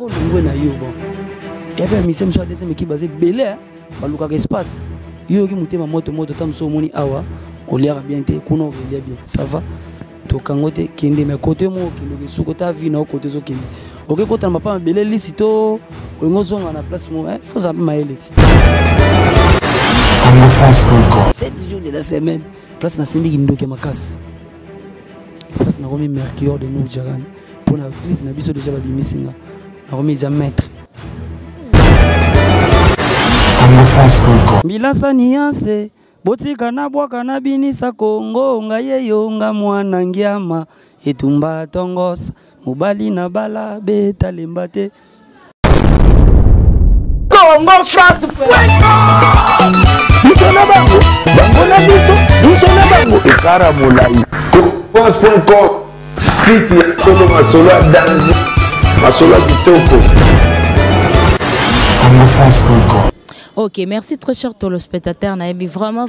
Longwe na yo bon. Et puis mi sem so deuxième équipe basé belé ba luka espace. Yo ki mutema moto tam so moni awa o lera bien te kuno o bien ça va. To kangote kende me côté mo ki lo suko ta vie na côté zo kende. OK ko tamba pa belé licito o ngozonga na place mo faut ça ma elite. 7 jours de la semaine place na simbi ndoke makasi. Place na komi Mercure de Nour Jagan pour na crise na biso déjà ba bimisinga. Na komi za maître. Milasa nianse botika na bwaka na binisa Kongo ngaye yonga mwana ngiama etumba tongosa mobali na bala beta lembate Congo France Bisona bango bango na bisona bango ekara molai France.com site ya Congo masola danger masola kitoko Congo France.com. Ok, merci très cher téléspectateurs. Naebi vraiment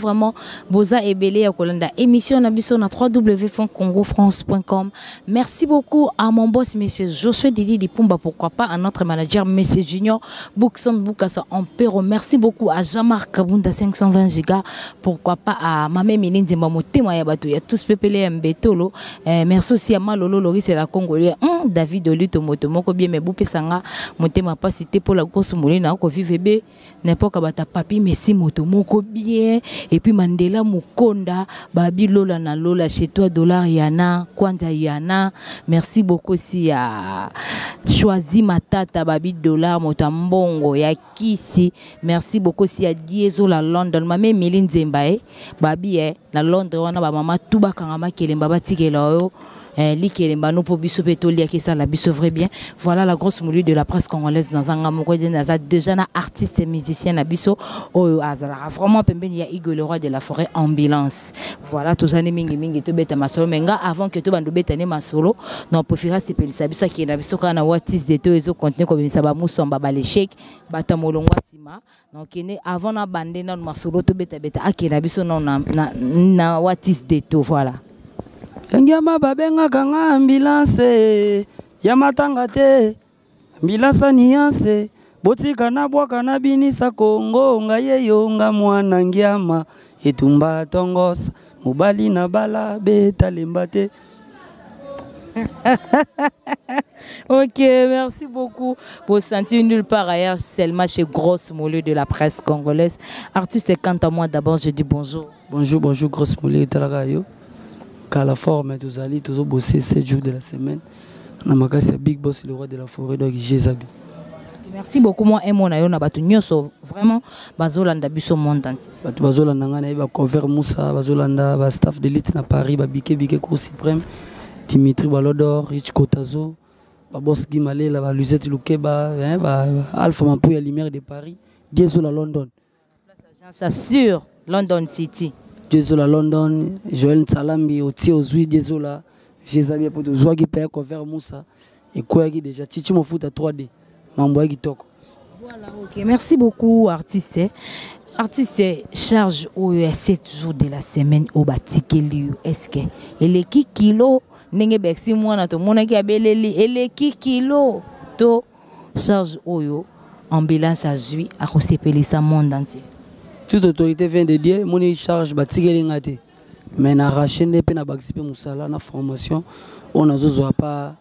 Boza et Belé à Kolanda. Émission Nabiso na www.congofrance.com. Merci beaucoup à mon boss monsieur Josué Didi Dipumba, pourquoi pas à notre manager monsieur Junior Boukson Boukassa Ampero. Merci beaucoup à Jean-Marc Kabunda 520 giga. Pourquoi pas à Mamé Milinzi Mamotema Yabato. Il y a tous pepele Mbetolo. Merci aussi à Malolo Loris et la Congolais. David Oluto Motomoko bien mais Boupé Sanga Motema pas cité pour la grosse molina ko vivebe n'importe bata papi Messi Motomoko bien et puis Mandela Mukonda Babi Lola na Lola chez toi dollar Yana Kwanda Yana. Merci beaucoup aussi à Choisi Matata Babi dollar Motambongo ya Kisi. Merci beaucoup aussi à Dieso la London Mamé Meline Zembae Babi na Londres wana ba mama tuba kangama kelemba batikela yo Likelema nous pour biso pétolia qui ça la biso vrai bien. Voilà la grosse moulue de la presse congolaise dans un gamoko de naza déjà na artiste et musicien na biso o azala vraiment pembeni ya Igor le roi de la forêt ambulance. Voilà tous années mingi to beta masolo menga avant que to bando betane masolo non profira se pelisa biso qui na biso kana watis de to ezo contenu comme ça ba musomba ba l'échec bata molongwa sima donc ene avant na bande na masolo to beta akina biso non na watis de to voilà. Yangama babenga kanga ambulance ya matanga te ambulance nianse botika na bwaka na binisa Kongo ngaye yonga mwana ngiama etumba tongosa mobali na bala beta lembate. Ok, merci beaucoup pour sentir nulle part ailleurs seulement chez Grosse Mollet de la presse congolaise. Artiste, quant à moi d'abord je dis bonjour. Bonjour Grosse Mollet talagayo. Qu'à la forme, tous allés, tous bosser 7 jours de la semaine. On a magasin Big Boss, le roi de la forêt, donc Jézabi. Merci beaucoup. Moi, et mon aïe, on a battu Nyoso. Vraiment, Bazolanda, Bisso monde entier. Bazolanda, on a couvert Moussa, Bazolanda, staff d'élite à Paris, Biké, Cour suprême, Dimitri Balodor, Rich Kotazo, Boss Guimalé, la Luzette Loukeba, Alpha Mampouya, Lumière de Paris, Diesola London. Ça sûr, London City. Désolé London, Joël Salambi, Oti Ozui, désolé, Jézabi pour de joie qui paye couvert Moussa et quoi qui déjà Titi mon foot à 3D, Mamboy qui toque. Voilà, ok, merci beaucoup artiste. Artiste charge au 7 jours de la semaine au batikeli est-ce que et les kilo n'enge bexi moi na to mona ki abeleli et les kilo to charge au ambulance à Zui à Kosepelisa monde entier. Toute autorité vient de dire, mon charge batigeli ngate. Mais na rachene pe na baxipé musala na formation, on a zozo pas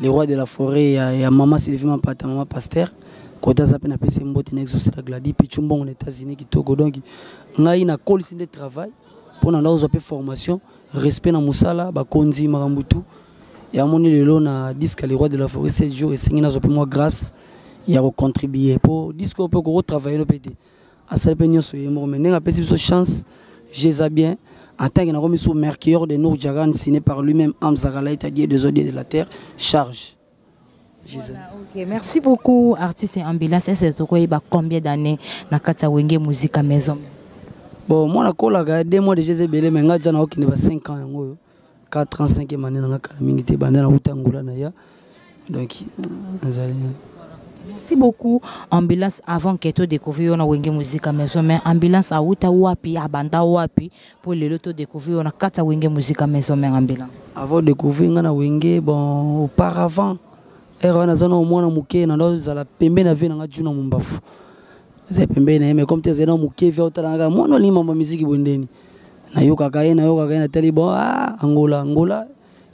les rois de la forêt ya maman Sylvie Mapata maman pasteur. Kota za pe na pese mbote na exaucer la gladi pichumbo aux États-Unis qui toko donc ngai na call de travail pour na zozo pe formation, respect na musala ba konzi marambutu. Ya moni lelo na disque les rois de la forêt 7 jours et 5 na zo pe moi grâce ya ko contribuer pour disque pour ko travailler le pété. À cette période, mais a une chance, j'ai bien. En tant que remis sur Mercure de Nour Jagan, signé par lui-même, Amzagala, c'est-à-dire des odieux de la terre, charge. Voilà, ok, merci beaucoup, artiste et ambulance. Est-ce que tu as combien d'années dans la Wenge musique à maison? Bon, moi, je suis 2 mois de Jésus Belé, mais je suis 5 ans. 4 ans, 5 ans, je suis donc, merci beaucoup. Ambulance avant que tu découvres na Wenge musique à maison, mais ambulance a uta wapi abanda wapi pour le loto découvrir na kata Wenge musique à maison mais ambulance. Avant de découvrir na Wenge bon auparavant wana zana omwana muke na ndo zala pembe na vie na juna mumbafu za pembe na mais comme tezena muke vie otalanga mwana lima ma musique bondeni na yoka na teli bon Angola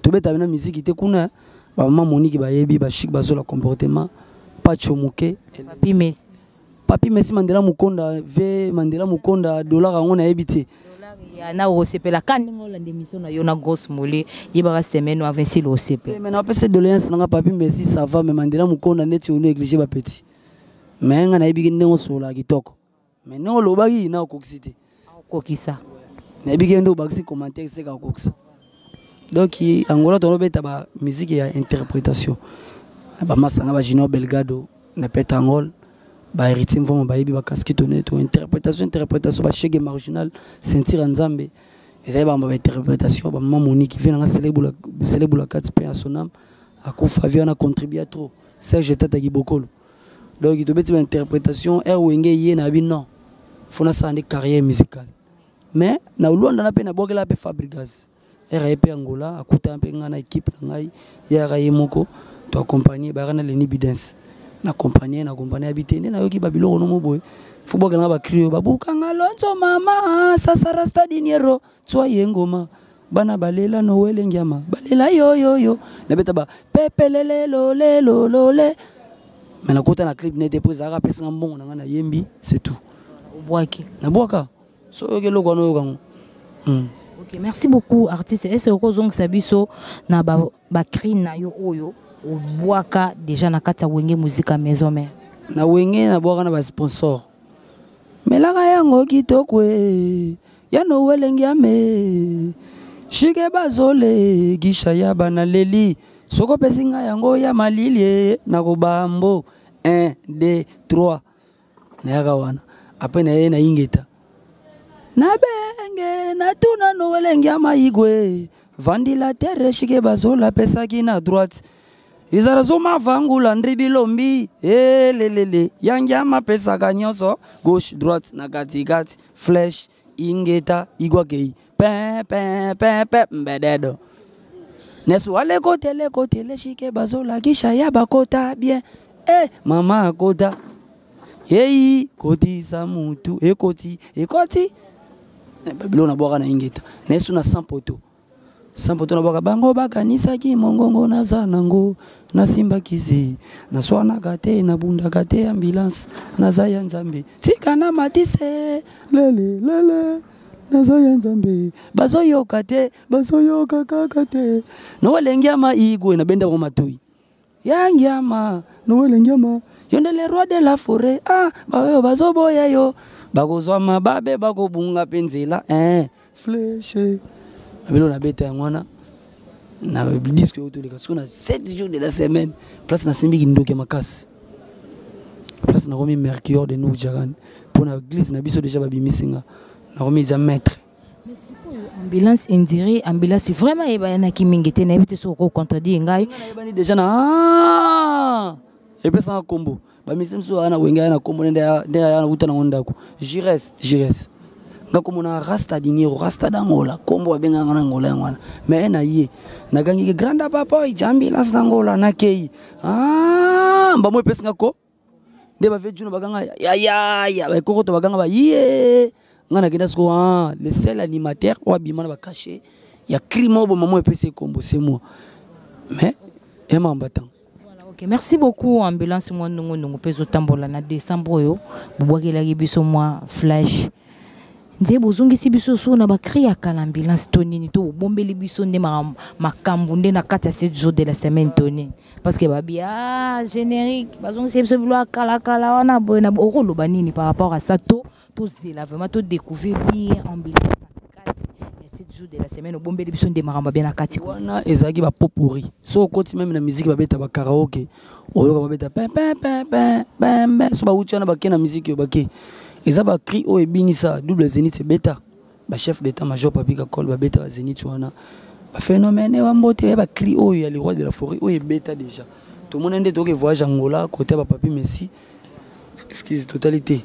to beta na musique te kuna ba mama Monique ba yebi ba chic bazola comportement pacho muke papi Messi Mandela Mukonda dollar ngona yebite na osepela kandi ngola ndemiso na yona grosse molé yebaka semaine ou 26 le osepela mais na pese doléance na papi Messi ça va mais Mandela Mukonda neti on négligé ba petit mais nga na yebiki ndengo sola kitoko mais non lobaki na okokisite okokisa na yebiki ndo bakisi commentaire c'est ka okokisa donc Angola to beta ba musique ya interprétation ba masanga ba Junior Belgado na Petangol ba héritier mvoma ba yebi ba casquette to interprétation ba chege marginal sentir nzambe ezali ba interprétation ba maman Monique vient na célébrer la 4 pe à son âme a contribué na contribuer trop Serge Tata Gibokolo donc il beti ba interprétation wenge ye na bi non fona sa ande carrière musicale mais na Luanda na pe na bokela pe Fabregas RAP Angola akuta pe ngana équipe ngai ya raye moko to accompagner ba rana le Nibidens na compagnie habitende na yoki babilo no moboy fubo kana ba crio babuka ngalonzo mama sasa rasta dinero tswa yengoma bana balela no wele ngiama balela yo na beta ba pepelele lole mais na kota na clip nete pose ara pesa mbongo na yembi c'est tout obwaki na bwaka so yoke lokwa no yokango OK, merci beaucoup artiste. Est-ce que vous sabiso na ba cri na yo oyo obwaka déjà na kata wenge musique à maison mère. Na wenge na bwaka na ba sponsor. Melaka yango kitokwe. Ya no welengi ame. Shike bazole gisha ya banaleli. Soko pesinga yango ya malili na kobambo 1 2 3. Na yaka wana. Apena na ingeta. Na benge na tuna no welengi amaigwe vandila terre shike bazola pesa kina droite izara zoma vangula ndribilombi lelele yangyama pesa kanyoso gauche droite na katikati flash ingeta igwakei pe mbededo nesu wale kote le shike bazola kisha ya bakota bien mama kota yei koti sa mutu ekoti Babylone boka na ingeta nesu na 100 poto na boka bango bakanisa ki mongongo na zanango na simba kizi na swana kate na bunda kate ambulance na zaya nzambe tika na matise lele na zaya nzambe bazoyo kate kakate no walengiama igwe na benda kwa matoi yangiama no walengiama yonde le roi de la forêt bawe bazoboya yo bakozwa mababe bakobunga penzela flèche abelo na beta ngwana na disque autolika sona 7 jours de la semaine place na simbi kindoke makasi place na komi mercure de nou jaran pour na église na biso déjà babimisinga na komi za maître mais siko ambulance indire ambulance vraiment eba na kimingete na ebite so ko contredire ngai na déjà na et puis ça combo bamisi mso ana wenga na kombo nda ya uta na ngondako jires ngakomona rasta dinero rasta dangola kombo babenga ngana ngola ngwana mais na ye nagangi granda papa ambulance dangola na kei mbamo pesa ngako nde ba vejuno baganga ya ba kokoto baganga ba ye ngana kenda sko le seul animateur wa bimana ba caché ya crimo bo mamo pesa kombo c'est moi mais emambatan. Okay, merci beaucoup ambulance moi ndungu peso tambola na décembre yo bubwakela biso moi flash nde bozongisi biso so na ba cria kala ambulance tonini to bombeli biso nde makambu nde na kata 7 jours de la semaine tonini parce que babia générique bazongisi biso bilo kala wana boyna okoloba nini par rapport à ça to zela vraiment to découvrir bien ambulance 7 jours de la semaine au bombeli biso nde maramba bien na kati wana ezaki ba popuri so koti même na musique babeta ba karaoke oyo babeta so ba uchana ba kena musique yo bake eza ba cri o ebinisa double zénith beta ba chef d'état major Papika Kol ba beta ba zénith wana ba phénomène wa mbote ba cri o ya le roi de la forêt o beta déjà tout monde ndé toke voyage Angola côté ba papi Messi excuse totalité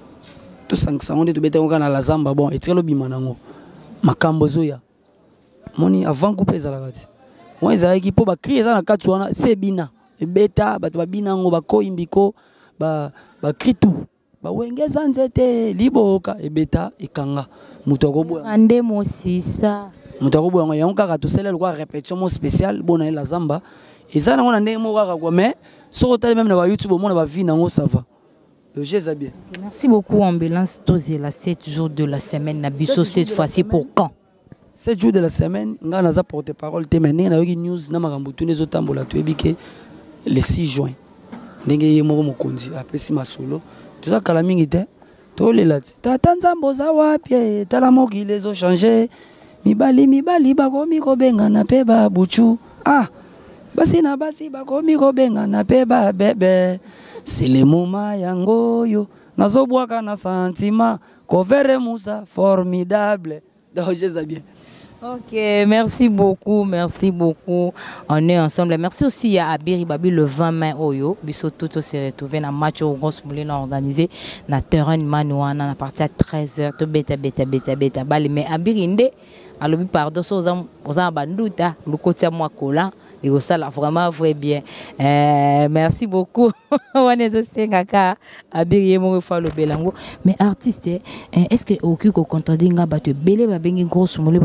to 500 on to beta ngana la zamba bon etikalo bimanango makambo zoya moni avant couper za la kati moi za ki po ba cri za na kati wana c'est bina beta bato babinango bakoimbiko ba kritu ba wengeza nzete liboka beta ikanga muto akoboya ande mosisa muto akoboya yango kaka to sele kwa répétition mo spécial bona la zamba eza nango na ndenge mo kaka kwa mais soko tali même na ba YouTube mona ba vie nango ça va le jeu est bien. Merci beaucoup ambulance tozi la 7 jours de la semaine na biso cette fois-ci pour quand 7 jours de la semaine nga naza porte parole te mais na yoki news na makambo tune zo tambola to ebike le 6 juin ndenge ye moko mokonzi apesi masolo toza kala mingi te to le lati tata nzambo za wapi tala mokile zo changer mibali bakomi ko benga na pe ba buchu basi na basi bakomi ko benga na pe ba bebe c'est le moment yango yo nazo bwaka na sentiment cover musa formidable donc j'ai bien. Ok, merci beaucoup. On est ensemble. Merci aussi à Abiri Babi le 20 mai Oyo. Bisoto s'est retrouvé dans match au Grosse Moulin organisé na terrain Manouana à partir de 13h. To beta bali mais Abiri inde alobi pardon so za banduta lukoti moi kola et ça là vraiment vrai bien. Merci beaucoup. On est aussi ngaka Abiri mo fa lo belango mais artiste est-ce que oku ko contredinga ba te belé ba bengi Grosse Moulin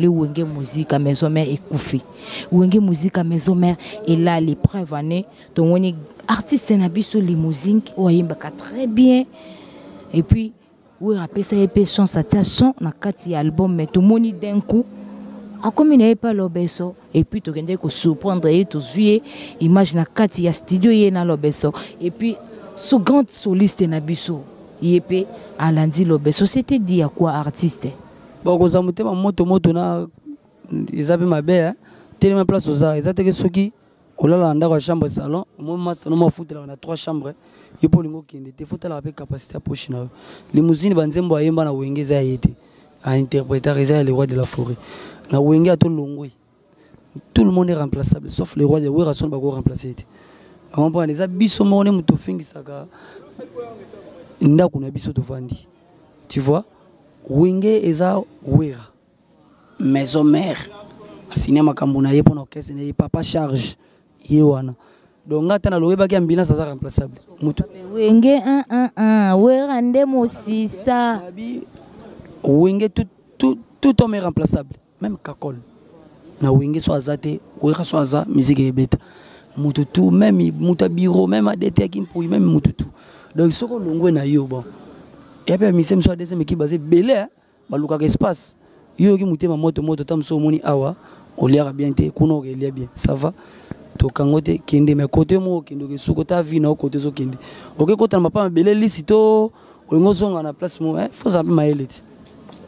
wenge musique à maison mère ekufi wenge musique à maison mère et là les preuves année donc on est artiste na biso limousine oyimba très bien et puis oui rappelle ça et chance à chant na kati album mais tout moni d'un coup a comme il n'avait pas l'obeso et puis tu gagnes que surprendre et tu jouer image na kati ya studio y na l'obeso et puis ce grand soliste na biso yepé alandi l'obeso c'était dit à quoi artiste bon ko zamute ma moto na izabe mabe tellement place oza ezate ke soki olala ndako chambre salon mo salon ma foutela na 3 chambres et pour lingo kende te foutela avec capacité à poche na limousine banzembo ayemba na wengeza yete à interpréter les rois de la forêt na wenge à tout longwe tout le monde est remplaçable sauf les rois de wera son bako remplacer on prend les abisso mo ne muto fingi saka ndako na biso to vandi tu vois wenge eza wera maison mère cinéma kambuna yepo na orchestre ne papa charge yewana donc ngata na loyeba ki ambulance ça remplaçable mutu wenge wera ndemo sisa wenge tout homme est remplaçable même kakol na wenge so azate wera so aza musique ebeta mutu tout même muta bureau même adete ki mpui même mutu tout donc soko longwe na yo bon et puis misem so deuxième équipe basé belé baluka espace yo ki mutema moto tamso moni awa oliara bien te kuno elia bien ça va to kangote kende mais côté mo kende ke suko ta vie na côté zo kende OK kota mapa belé lisito ngozonga na place mo faut ça ma élite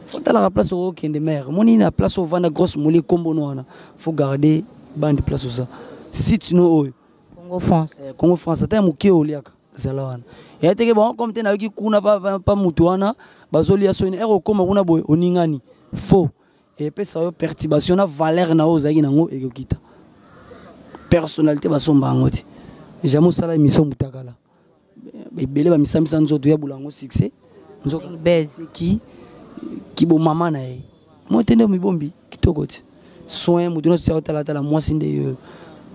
faut ta la place au kende mère moni na place au vana grosse moli kombo no wana faut garder bande place ça si tu no Congo France ta mukie oliaka zalawana et te ke bon comme te na ki kuna pa mutuana bazolia so une koma kuna boy oningani faux et puis ça perturbation na valeur na ozaki nango ekokita personnalité basomba ngoti jamu sala émission mutakala belé ba misamisa nzoto ya bulango succès nzoka base ki bo mama na ye motende mibombi kitokoti soin mutuno tsa tala moi sinde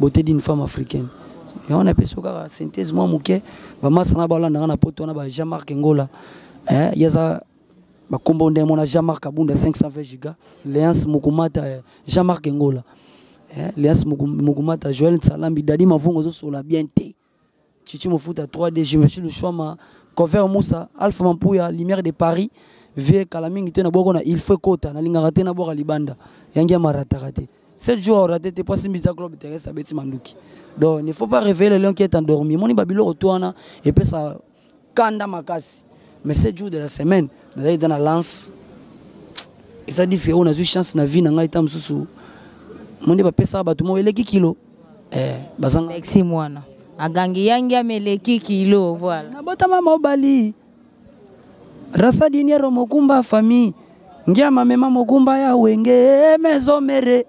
beauté d'une femme africaine et on a peso ka synthèse moi muke ba masana ba landa na poto na ba Jean-Marc Ngola yaza ba kombo ndé mona Jean-Marc Abunda 520 giga Léance Mukumata Jean-Marc Ngola Léance Mukumata Joël Salambi Dadi Mavungo zo sur la bien té Chichi Mofuta 3D je me suis le choix ma cover Moussa Alpha Mampuya lumière de Paris vie Kalamingi te na boko na il faut kota na linga raté na boka libanda yangia marata raté 7 jours raté te pas simbiza club terrestre abeti manduki donc il ne faut pas réveiller l'homme qui est endormi moni babilo retourna et puis ça kanda makasi mais 7 jours de la semaine dans la lance et ça dit qu'on a eu chance na vie na ngai tam susu monde ba pesa ba tout mo eleki kilo bazanga sexy mwana agangi yangi ameleki kilo voilà na bota mama obali rasa diniero mokumba famille ngia mama mokumba ya wenge maison mere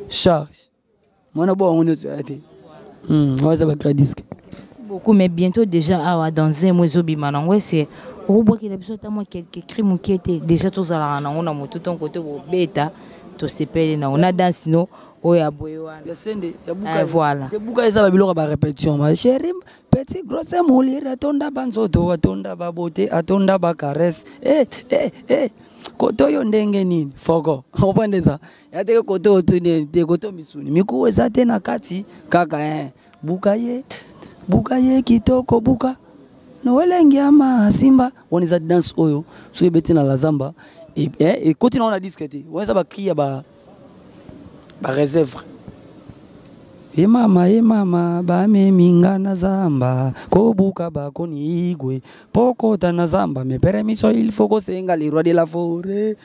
charge mwana bo on est ate waza ba disque beaucoup mais bientôt déjà dans un mois zobimanango c'est au bois qu'il a besoin de quelques crimes qui étaient déjà tous à la on a tout ton côté au bêta to sepele na on a dans sinon oya boyoana ya sende ya buka voilà te buka eza ba biloko ba répétition ma chérie petit grosse moulir atonda banzoto atonda ba beauté atonda ba caresse koto yo ndenge nini foko opandeza ya te koto te koto misuni miku eza te na kati kaka buka ye kitoko buka no welengi ama simba on eza danse oyo so ebeti na la zamba et continue on a discuté on eza ba cri ba réserve mama ba me minga na zamba ko buka ba ko ni igwe pokota na zamba me permiso il faut ko senga le roi de la forêt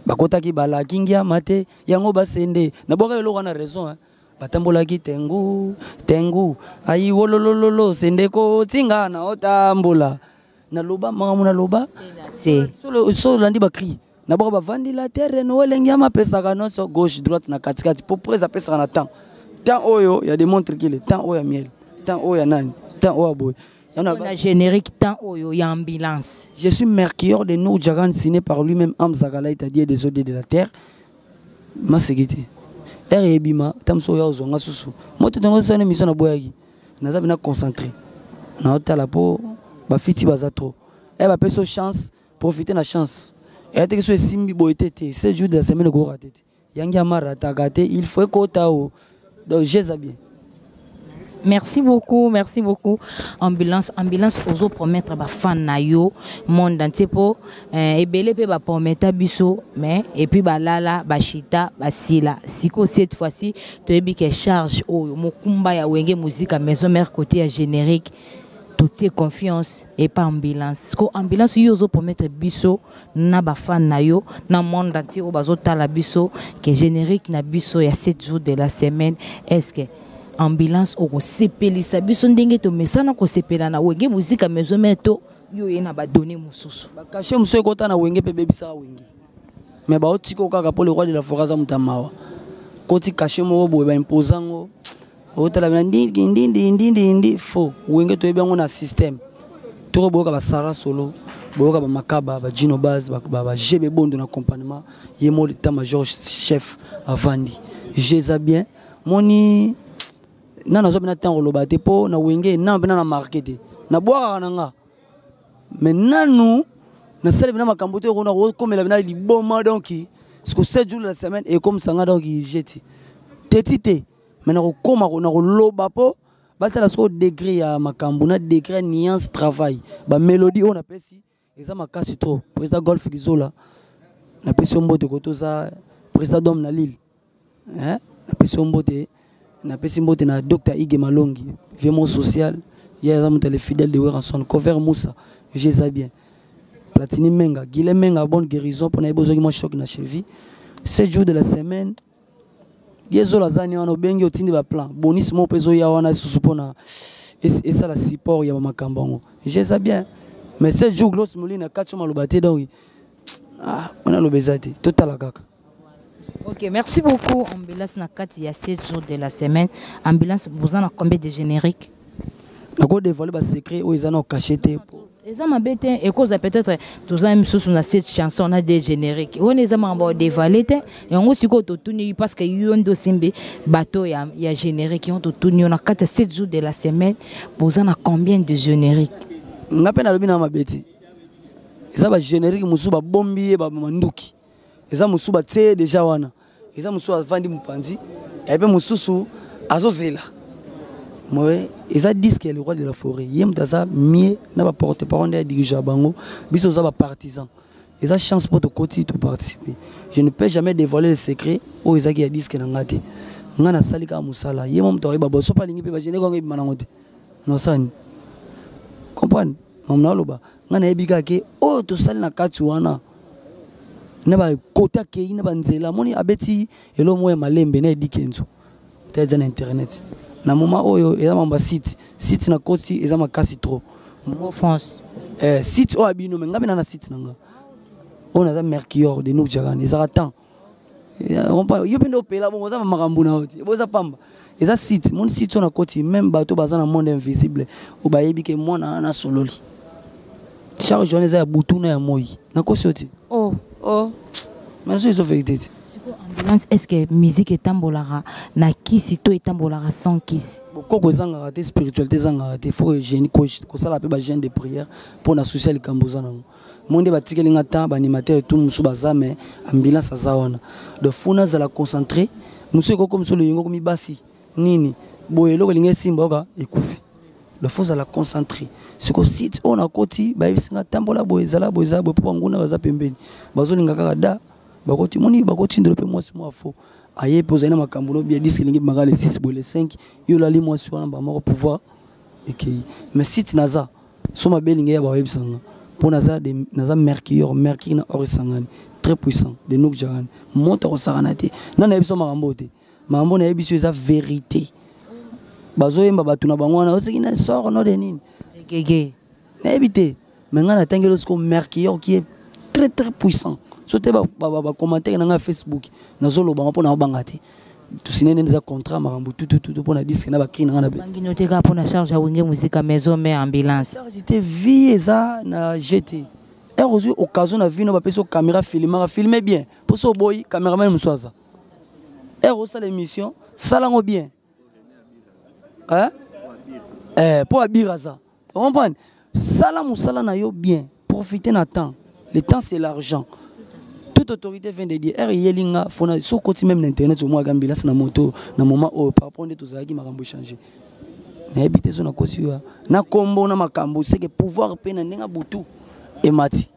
bakota ki bala kingia mate yango basende na boka eloko na raison batambola ki tengu ayi wolololo sende ko tinga na otambola na loba mama na loba c'est so landi ba cri na boka ba vandi la terre no welengi ama pesa kana so gauche droite na katikati pour presa pesa na temps oyo il y a des montres qui le temps oyo miel temps oyo nani temps oyo boy on a générique temps oyo ya ambulance. Je suis Mercure de Nour Djagan signé par lui-même Amzagala c'est-à-dire des eaux de la terre ma sécurité Ebima tamso ya ozonga susu moto tongo sana mission na boyaki naza bina concentré na otala po ba fiti baza trop ba peso chance profiter na chance et que so simbi boyete 7 jours de la semaine ko raté yangi amara tagate il faut ko tao donc j'ai bien. Merci beaucoup. Ambulance ozo promettre ba fan na yo monde entier po ebele pe ba promettre biso mais et puis ba lala ba chita ba sila siko cette fois-ci to ebi ke charge o mokumba ya wenge musique à maison mère côté à générique tout est confiance et pas ambulance ko ambulance yo ozo promettre biso na ba fan na yo na monde entier o bazo tala biso que générique na biso ya 7 jours de la semaine est-ce que ambulance au sepelisa biso ndenge to mesana ko sepela na wenge musique à maison meto yo yena ba donner mususu ba cacher muso ekota na wenge pe bebisa wenge mais ba otiko kaka pour le roi de la forêt za mutamawa koti cacher mo bo ba imposango otala bina ndi fo wenge to ebango na système to boka ba sara solo boka ba makaba ba jino base ba jebe bondo na accompagnement yemo l'état major chef avandi jeza bien moni nana zo bina tango lobate po na wenge na bina na marketé na boaka nanga mais nanu na sala bina makambo to na comme la bina liboma donc parce que 7 jours de la semaine et comme ça donc jeti tetite mais na koma na loba po batala so degré ya makambo na degré nuance travail ba mélodie on appelle si eza makasi trop président golf gizola na peso mbote kotoza président dom na lille na peso mbote na pesi mbote na docteur Ige Malongi vraiment social il y a les fidèles de Weranson cover Moussa je sais bien Platini Menga Guilhem Menga bonne guérison pour na besoin de choc na cheville 7 jours de la semaine yezo la zani wana bengi otindi ba plan bonus mo peso ya wana susupona et ça la support ya makambango je sais bien mais 7 jours gloss molina katcho malobate donc on a l'obésité total kaka. Ok, merci beaucoup. Ambulance na kati ya 7 jours de la semaine. Ambulance, vous en avez combien de génériques? Je vais dévoiler les secrets où ils en ont caché. Ils ont m'embêté et cause peut-être tous les sous na cette chanson on a des génériques. On les a m'embêté dévoiler et on aussi ko tuni parce que y ont dosimbe bateau ya générique qui ont tuni on a 4 7 jours de la semaine. Vous en avez combien de génériques? Ngapena lobi na mabeti. Ils ont générique musu ba bombi ba manduki. Ils ont musu ba tse déjà wana. Ils ont musu avandi mupanzi et puis mususu azozela. Moi, ils ont dit que le roi de la forêt, yem daza mieux na ba porte-parole des dirigeants bango, biso za ba partisans. Ils ont chance pour te côté de participer. Je ne peux jamais dévoiler le secret où ils ont dit que ngate. Ngana salika musala, yem mom to ba boso pa lingi pe ba jene ko ngi manangote. No sani. Comprendre? Mom na loba. Ngana ebika ke o to sali na kati wana. Na ba kota ke ina ba nzela moni abeti elo moye malembe na edikenzo. T'as na internet. Na moment oyo eza mamba site na koti eza makasi trop en France site o abino menga bena na site nanga on a Mercure de Nour Djagan eza temps yo pendo pela bon eza makambu na oti boza pamba eza site mon site na koti même bato baza na monde invisible o bayebi ke mona na sololi chaque journée eza butu na ya moi na kosi oti oh mais c'est vérité Ambulance, est-ce que musique est tambolara na kisi to est tambolara sans kisi? Beaucoup de gens ont spiritualité, il faut que génie que ça l'appelle ba gêne de prière pour na social les cambozana. Monde batiki linga temps animateur tout musu baza mais ambulance azawana. De funa za la concentrer, musu ko comme sur le yongo mi basi. Nini boyelo ko linga simba ka ekufi. De faut za la concentrer. Ce que si on a koti ba bisinga tambola boyezala boyeza bo po nguna baza pembeni. Bazo linga kaka da bakoti moni bakoti ndrope moi si moi faux aye poser na makambulo bien disque lingi magale 6 bo le 5 yo la li moi si wana ba moko pouvoir ekei mais si tinaza so ma belinga ya ba websanga pour naza de naza mercure na or sangani très puissant de nous jaran monta ko saranate na na biso makambo te mambo na biso eza vérité bazo yemba batuna bangwana otiki na sort no de nini gege na ebité mais ngana tangelo sko mercure qui est très très puissant. Sote ba commentaire na Facebook na zolo ba mpona banga te to sinene des contrats marambo tout pona disque na ba cri na bête bangi noteka pona charge a wenge musique maison mais ambulance j'étais vie eza na GT heureusement occasion na vie no ba peso caméra filmer bien pour so boy cameraman muswaza heureusement l'émission salango bien hein pour abiraza tu comprends sala musala na yo bien profiter na temps le temps c'est l'argent. Toute autorité vient de dire yelinga fona so koti même l'internet au moi ambulance na moto na moment au par rapport de tout ça qui m'a rambo changer na habité so na kosi na kombo na makambo c'est que pouvoir pena ndenga butu et mati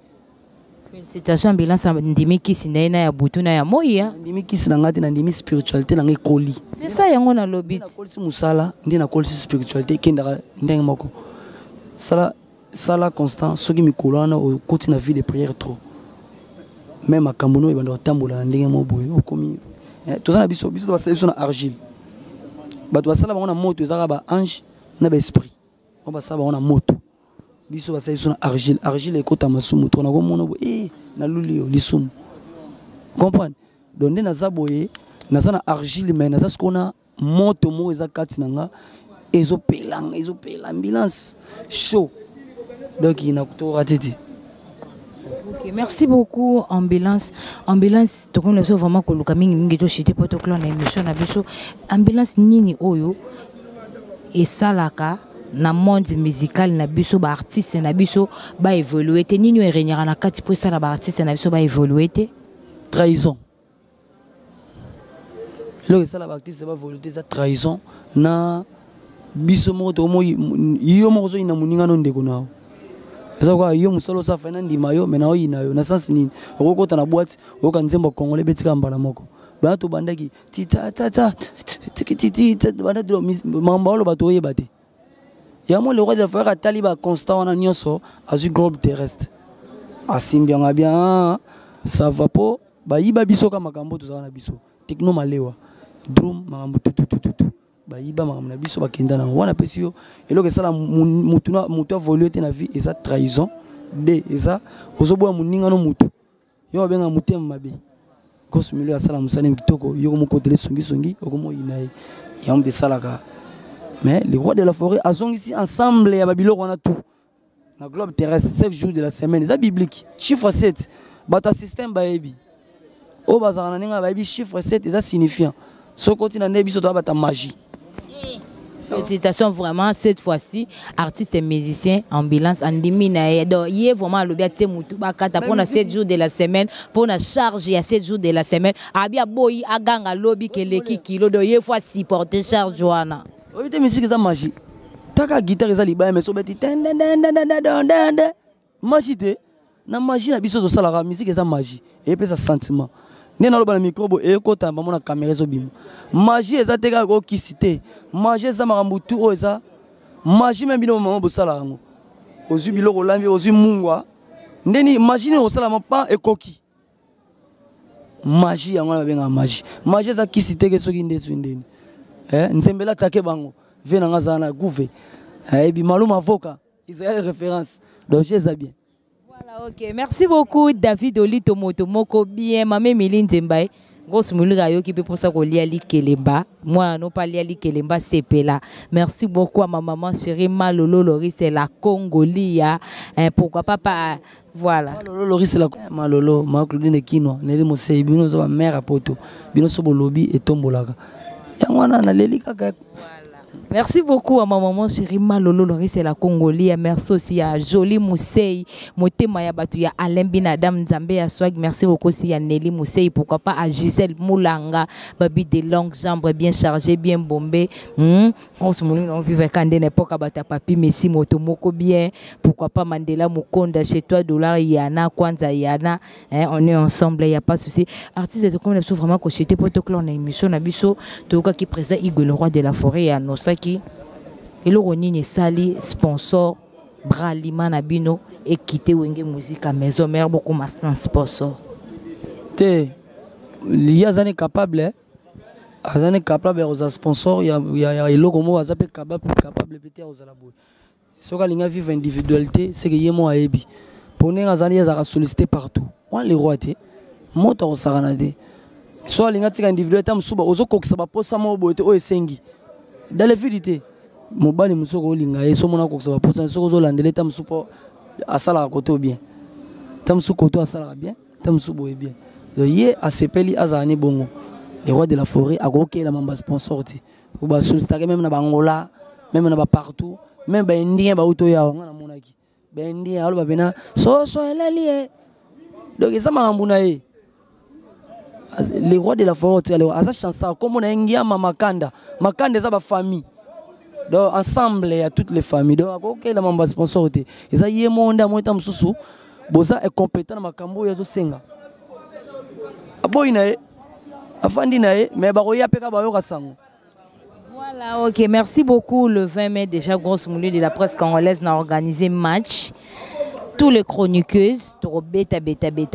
félicitations ambulance ndimi kisi na ya butu na ya moya ndimi kisi na ngati na ndimi spiritualité na ngekoli c'est ça yango na lobby na kolisi musala ndi na kolisi spiritualité kenda ndenge moko sala constant soki mikolana au koti na vie de prière trop même à Cameroun il va tambola na ndenge mo boye okomi to na biso ba selection na argile ba to sala ba na moto ezaka ba ange na ba esprit on ba sala ba na moto biso ba selection na argile ekota masumu to na ko mona bo na lulio lisumu comprendre donc na za boye na za na argile mais na za skona moto mo ezakati nanga ezopela ambulance chaud donc il na kutora titi. Okay, merci beaucoup ambulance to comme le so vraiment ko luka mingi to chité protocole na émission na biso ambulance nini oyo et salaka na monde musical na biso ba artiste na biso ba évoluer te nini e renyaka na kati po sala ba artiste na biso ba évoluer te trahison le sala ba artiste ba évoluer te trahison na biso mo to mo yo mo zo ina muninga no ndeko nao. Ça quoi yo musolo sa fana ndima yo mena oyina yo na sens nini okokota na boîte okanzemba congolais betika mbala moko bato bandaki tita banda do mambalo bato oyebate ya mo le roi de la forêt taliba constant na nyonso azu globe terrestre asimbianga bien ça va po ba yiba biso ka makambo to za na biso techno malewa drum makambo tout bayiba makamna biso bakenda na wana pesi yo eloko sala mutu volé te na vie eza trahison de eza ozoboya muninga no mutu yo benga mutema mabe kosumilo ya sala musane kitoko yo mo kodele songi okomo inaye ya de salaka mais les rois de la forêt azong ici ensemble ya babilo wana tout na globe terrestre 5 jours de la semaine eza biblique chiffre 7 bata système baebi o bazana ninga baebi chiffre 7 eza signifiant so continue na biso to bata magie. Félicitations vraiment cette fois-ci artiste et musicien ambulance andimina donc il est vraiment le bien temutu bakata pour na 7 jours de la semaine pour na charge ya 7 jours de la semaine abia boy aganga lobby keleki kilo do ye fois supporter charge wana obite musique za magie taka guitare za libaya mais so beti magie te na magie na biso to sala musique za magie et puis ça sentiment nena loba na micro e kota ba mona caméra zo bima magie eza teka ko kisite magie eza makambo tu o eza magie même bino mama bosala yango ozu biloko lambi ozu mungwa ndeni magie o sala pa ekoki magie yango na benga magie eza kisite ke soki ndezu ndeni nzembela take bango vena ngaza na gouve bi maluma avoka Israël référence donc j'ai bien. Ok, merci beaucoup David Olito Motomoko bien Mamé Méline Zembaye. Grosse moulga yo qui peut pour ça qu'on lia li kelemba. Moi non pas lia li kelemba c'est là. Merci beaucoup à ma maman chérie Malolo Lori, c'est la Congolia. Pourquoi pas voilà. Malolo Lori c'est la Malolo, ma Claudine Kino, Nelly Mosei, bino so mère à poto. Bino so bolobi et tombolaka. Yangwana na leli kaka. Merci beaucoup à ma maman chérie Malolo Lori, c'est la Congolia. Merci aussi à Jolie Moussei, Motema ya batu ya Alain Binadam Nzambe ya Swag. Merci beaucoup aussi à Nelly Moussei, pourquoi pas à Gisèle Moulanga, babi des longues jambes bien chargées, bien bombées. On se moulin, on vivait quand n'importe bata papi Messi Motomoko bien. Pourquoi pas Mandela Mukonda chez toi Dollar Yana Kwanza Yana. On est ensemble, il y a pas de souci. Artiste de comme l'absolu vraiment cocheté pour tout clan émission Nabiso, tout cas qui présente Igor le roi de la forêt et à Nosaki. Et le Ronini Sali, sponsor, Bralima Nabino, et quitter Wenge Musique à maison, mère beaucoup ma sans sponsor. Il y a des capables, des capables aux sponsors, il y a des logos capables de péter aux alaboués. Ce que les vivent individualité, c'est que y a moi ébi. Pour nous, les gens sollicité partout. On les rois, moi t'as au saranade. Soit les gens individualité, ils sont aux autres qui sont pas ça moi boite au esengi. Dans la vérité, mon bali musoko linga et somona ko ça pour ça soko landele tam supo asala koto bien. Tam suko to asala bien, tam subo bien. Donc hier à sepeli azani bongo. Les rois de la forêt a goké la mamba sponsor ti. Ou ba solliciter même na Angola, même na partout, même ba indien ba auto ya ngana monaki. Ba indien alo ba bena so elali. Donc ça m'a mbunaye. Les rois de la forêt, à sa chanson, comme on a un Makanda, Makanda c'est ma famille. Donc ensemble, il y a toutes les familles. Donc, ok, la mamba sponsor. Et ça, il y a un monde à moi, Tamsusu, Boza est compétent dans ma cambo, il y a Senga. Aboinae, Afandinae, mais Baroya Peka Bayoka Sango. Voilà, ok, merci beaucoup. Le 20 mai, déjà, grosse moulée de la presse congolaise a organisé match. Tous les chroniqueuses, to beta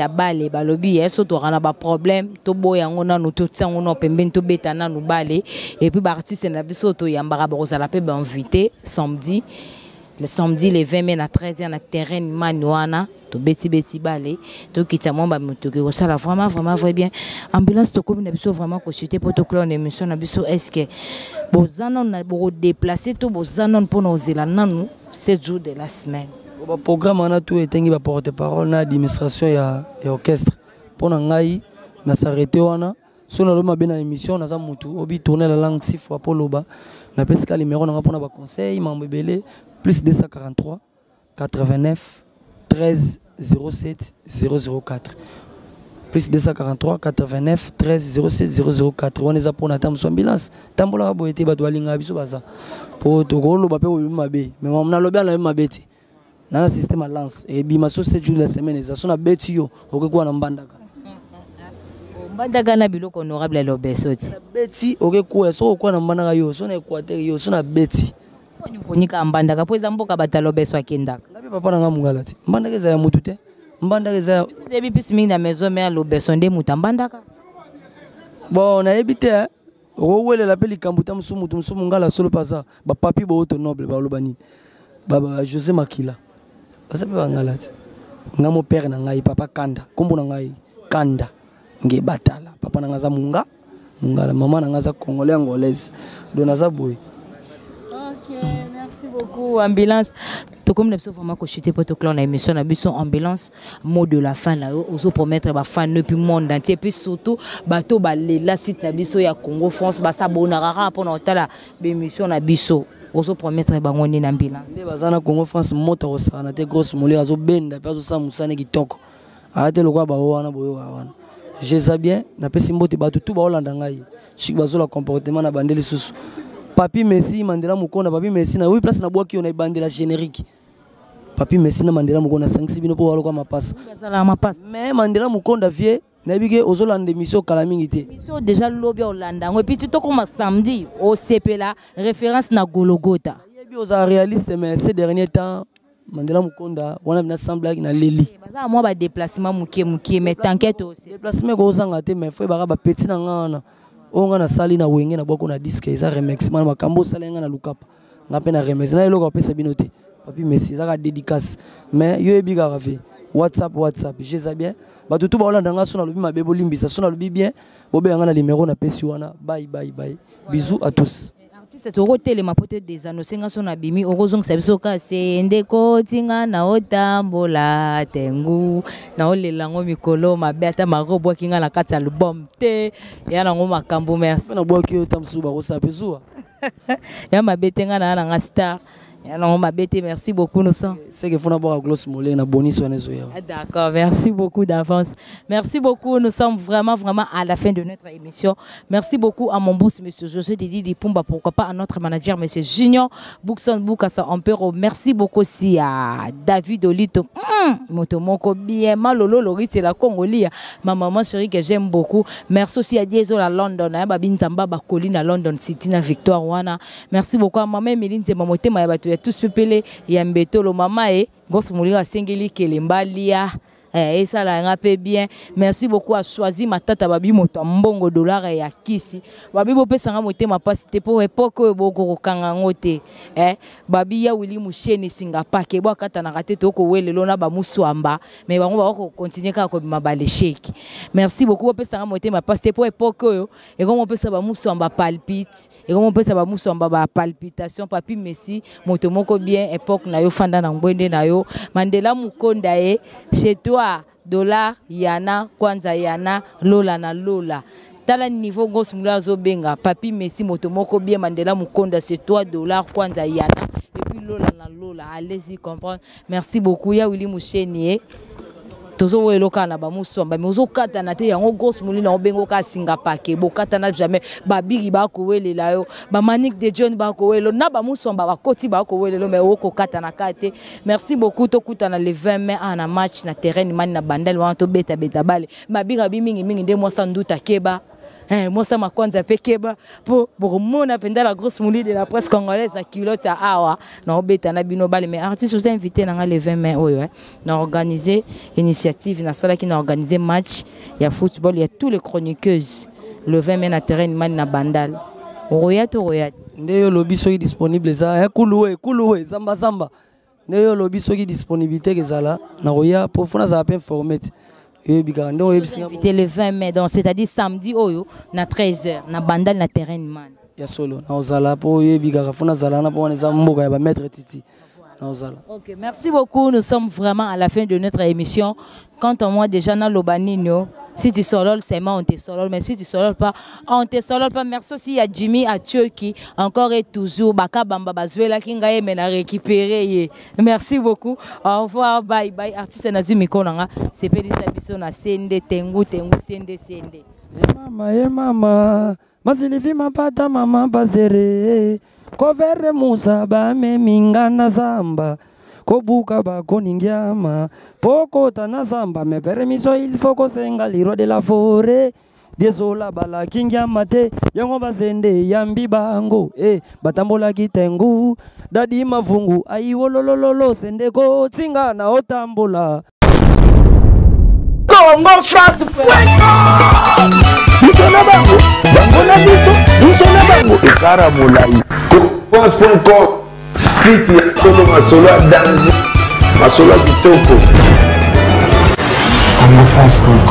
balé balobi eso to rana ba problème to boya ngona no to tsango no pemben to beta na no balé et puis artiste na biso to yambara ba kozala pe ba invité samedi le 20 mai na 13h na terrain Manuana to beti balé to kitamo ba mutoke ko sala vraiment bien ambulance to comme na biso vraiment consulter protocole émission na biso est-ce que bozanon na bo déplacer to bozanon pour nos zela nanu 7 jours de la semaine. Le programme a tout été porte-parole na administration et orchestre. Pour ngai na s'arrêter wana. Si on a l'homme bien émission na za mutu obi tourner la langue 6 fois pour loba. Na pesca numéro na pour na conseil mambebele plus 243 89 13 07 004. Plus 243 89 13 07 004. On est pour na tam so ambulance. Tambola boete ba doalinga biso baza. Pour to ko loba pe o mabe. Mais on na loba na mabeti. Dans le système à lance et bimaso 7 jours de la semaine ça sont bêti yo okekuwa na mbandaka mbandaka na biloko honorable lobesoti bêti okekuwa so okwa na mbandaka yo so na Équateur yo so na bêti oni ponika mbandaka po zamboka batalo beso akendaka ngapi papa na ngamungalati mbandaka za ya mutu te mbandaka za debi pisi mingi na maison mais lobeso nde muta mbandaka bon na ebite owele la peli kambuta musumu ngala solo pasa ba papi bo auto noble ba lobani baba José Makila. Parce que mon père n'a papa Kanda, comme on a Kanda, nge batala, papa n'a pas munga, maman n'a pas congolais angolaise, donaza boy. Ok, merci beaucoup ambulance. Tout comme nous vraiment coché pour tout clan émission na biso ambulance mot de la fin là oso promettre ba fan depuis monde entier puis surtout bato ba lela site na biso ya Congo France ba sabonara pour notre la émission na biso. Oso promettre bangoni na ambulance. Les bazana Congo France moto osana te grosse molira zo benda pe zo sa musane kitoko. Arate lokwa ba wana boyo wana. Je sais bien na pesi mbote bato tout ba olanda ngai. Chik bazo la comportement na bandeli susu. Papi Messi Mandela Mukonda papi Messi na oui place na boaki on a bandela générique. Papi Messi na Mandela Mukonda 5 bino po waloko mapasa. Mais Mandela Mukonda vie na bige ozolanda mission kala mingi te. Mission déjà lobby Hollanda. Et puis tu to comme samedi au CP là référence na Golgotha. Yebi oza réaliste mais ces derniers temps Mandela Mukonda on a une assemblée na Leli. Baza moi ba déplacement mukie mais t'inquiète aussi. Déplacement ko zanga te mais faut ba petit na ngana. On a sali na wenge na boko na disque ça remix man makambo salenga na lukapa. Ngapena remix na eloko pesa binote. Papi Messi ça dédicace mais yo ebi ga ravé. WhatsApp je sais bien ba tout ba olanda nga sona lobi mabebo limbisa sona lobi bien bobe nga na numéro na pesi wana bye bisous à tous. C'est au hôtel ma pote des anneaux singa son abimi orozong sabiso ka se ndeko tinga na otambola tengu na olelango mikolo mabeta marobo kinga na kati album te ya na ngoma kambo merci na boki otamsu ba rosapezuwa ya mabetenga na star. Non, ma bête, merci beaucoup, nous sommes. C'est que faut d'abord gloss molé na boni sonezo ya. D'accord, merci beaucoup d'avance. Merci beaucoup, nous sommes vraiment à la fin de notre émission. Merci beaucoup à mon boss, monsieur José Didi Pumba, pourquoi pas à notre manager, monsieur Junior Boukson Boukassa Ampero. Merci beaucoup aussi à David Olito. Motomoko bien, Malolo Loris et la Congolia. Ma maman chérie que j'aime beaucoup. Merci aussi à Diesel à London, à Babin Zamba Bakolina à London City, na Victoire Wana. Merci beaucoup à maman Méline Zemamote Mayabatou. Tous pepele yambeto lo mama gosse mourir à singeli kelembalia et ça la rappé bien. Merci beaucoup à choisi ma tata babi moto mbongo dollar ya kisi babi bopé sanga moté ma passe pour époque boko kanga ngote babi ya wili musheni singa pake bo kata na raté to ko welelo na ba muswamba mais bango ba ko continuer ka ko mabale shake. Merci beaucoup bopé sanga moté ma passe pour époque yo et comme on peut ça ba muswamba palpite et comme on peut ça ba muswamba ba palpitation papi Messi moto moko bien époque na yo fanda na ngwende na yo Mandela Mukonda chez toi dollar yana kwanza yana lola na lola tala niveau gos mula zo benga papi Messi moto moko bien Mandela Mukonda c'est toi dollar kwanza yana et puis lola na lola allez-y comprendre. Merci beaucoup ya Willy Musheni tozo weloka na ba musomba mais ozo kata na te yango gos muli na obengo ka singa pake bo kata na jamais ba bigi ba ko welela yo ba Manique de John ba ko welo na ba musomba ba koti ba ko welelo mais oko kata na kate. Merci beaucoup to kuta na le 20 mai na match na terrain man na bandel wana to beta bale mabiga bi mingi nde mo sanduta keba moi ça m'a kwanza pekeba pour mona penda la grosse mouli de la presse congolaise na culotte à awa na obeta na bino bale mais artiste vous invité na le 20 mai oyo na organiser initiative na sala qui na organiser match il y a football il y a tous les chroniqueuses le 20 mai na terrain man na bandal royat ndeyo lobby soki disponible za kuluwe zamba ndeyo lobby soki disponibilité kezala na roya pour fona za peu informer. Invité le 20 mai, donc c'est-à-dire samedi oyo na 13h na bandal na terrain man. Ya solo na ozala po yebika funa zala na po neza mboka ya ba maître Titi. Na ozala. OK, merci beaucoup. Nous sommes vraiment à la fin de notre émission. Quand on moi déjà na lobanino, si tu solol c'est moi on te solol mais si tu solol pas on te solol pas. Merci aussi à Jimmy à Tchoki encore et toujours baka bamba bazuela kinga ye mena récupérer. Merci beaucoup. Au revoir, bye bye. Artiste Nazumi Konanga, c'est Pelisa biso na sende tengu sende. Mama masilifi mapata mama bazere kovere musa ba me mingana zamba kobuka ba koningiama poko tana zamba me permiso il faut ko senga liro de la forêt désolé bala kingiama te yango bazende yambi bango batambola kitengu dadi mavungu ai wolololo sende ko tinga na otambola Congo France Bisona bango na bango ekara molai France.com site ya solo masolo ya danger masolo ya kitoko Congo France.com